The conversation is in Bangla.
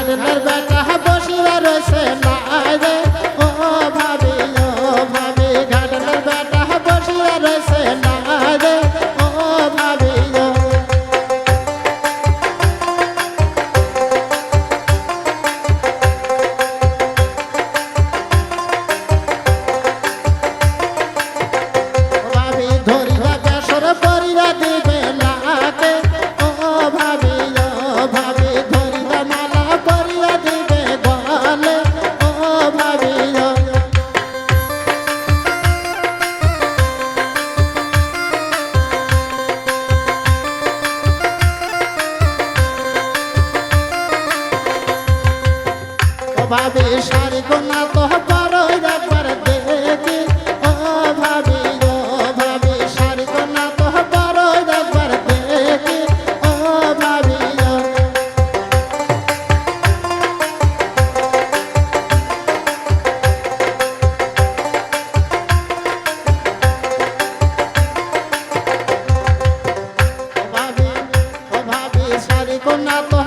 ঘাটলের বেটা বসিয়া রয়েছে না রে ও ভাবি ঘাটলের বেটা বসিয়া রয়েছে না রে ও ভাবি ধরিয়া বেসর পরিয়া দিবে লাকে ও ভাবি ধরিয়া মালা পরিয়া দিবে গলে ও ভাবি ভাবি শাড়ি কোনা তো বড় একবার দেখি ও ভাবি শাড়ি কোনা তো বড় একবার দেখি ও ভাবি ভাবি শাড়ি কোনা তো